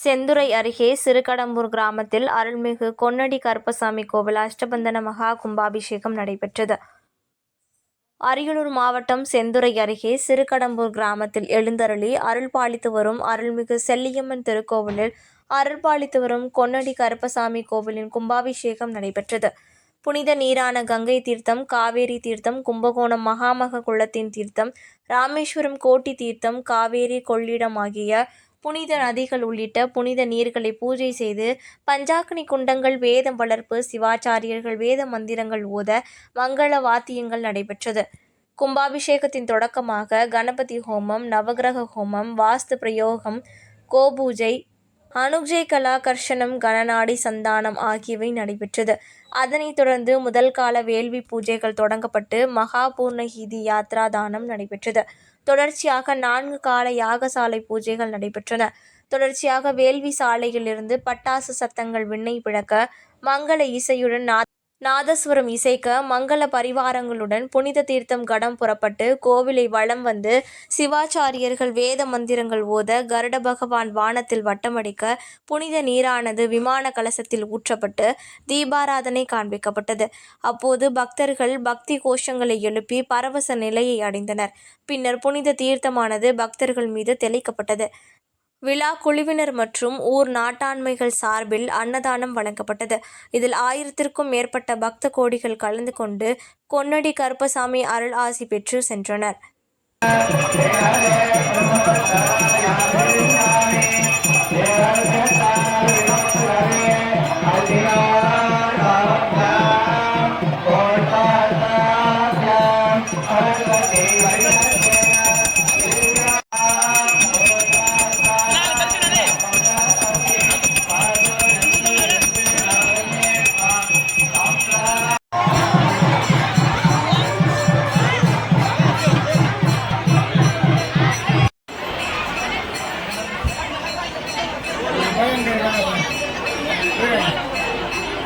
செந்துறை அருகே சிறுகடம்பூர் கிராமத்தில் அருள்மிகு கொன்னடி கருப்பசாமி கோவில் அஷ்டபந்தன மகா கும்பாபிஷேகம் நடைபெற்றது. அரியலூர் மாவட்டம் செந்துறை அருகே சிறுகடம்பூர் கிராமத்தில் எழுந்தருளி அருள்பாலித்து வரும் அருள்மிகு செல்லியம்மன் திருக்கோவிலில் அருள்பாலித்து வரும் கொன்னடி கருப்பசாமி கோவிலின் கும்பாபிஷேகம் நடைபெற்றது. புனித நீரான கங்கை தீர்த்தம், காவேரி தீர்த்தம், கும்பகோணம் மகாமக குளத்தின் தீர்த்தம், ராமேஸ்வரம் கோட்டி தீர்த்தம், காவேரி கொள்ளிடம் ஆகிய புனித நதிகள் உள்ளிட்ட புனித நீர்களை பூஜை செய்து பஞ்சாக்னி குண்டங்கள், வேதம் வளர்ப்பு, சிவாச்சாரியர்கள் வேத மந்திரங்கள் ஓத மங்கள வாத்தியங்கள் நடைபெற்றது. கும்பாபிஷேகத்தின் தொடக்கமாக கணபதி ஹோமம், நவகிரக ஹோமம், வாஸ்து பிரயோகம், கோபூஜை, அனுக்ஜை கலாகர்ஷனம், கணநாடி சந்தானம் ஆகியவை நடைபெற்றது. அதனைத் தொடர்ந்து முதல் கால வேள்வி பூஜைகள் தொடங்கப்பட்டு மகா பூர்ணஹீதி யாத்ரா தானம் நடைபெற்றது. தொடர்ச்சியாக 4 கால யாகசாலை பூஜைகள் நடைபெற்றன. தொடர்ச்சியாக வேள்வி சாலையிலிருந்து பட்டாசு சத்தங்கள் விண்ணை பிளக்க, மங்கள இசையுடன் நாதஸ்வரம் இசைக்க, மங்கள பரிவாரங்களுடன் புனித தீர்த்தம் கடம் புறப்பட்டு கோவிலை வலம் வந்து சிவாச்சாரியர்கள் வேத மந்திரங்கள் ஓத, கருட பகவான் வானத்தில் வட்டமடிக்க, புனித நீரானது விமான கலசத்தில் ஊற்றப்பட்டு தீபாராதனை காண்பிக்கப்பட்டது. அப்போது பக்தர்கள் பக்தி கோஷங்களை எழுப்பி பரவச நிலையை அடைந்தனர். பின்னர் புனித தீர்த்தமானது பக்தர்கள் மீது தெளிக்கப்பட்டது. விழா குழுவினர் மற்றும் ஊர் நாட்டாண்மைகள் சார்பில் அன்னதானம் வழங்கப்பட்டது. இதில் 1000க்கும் மேற்பட்ட பக்த கோடிகள் கலந்து கொண்டு கொன்னடி கருப்பசாமி அருள் ஆசி பெற்று சென்றனர்.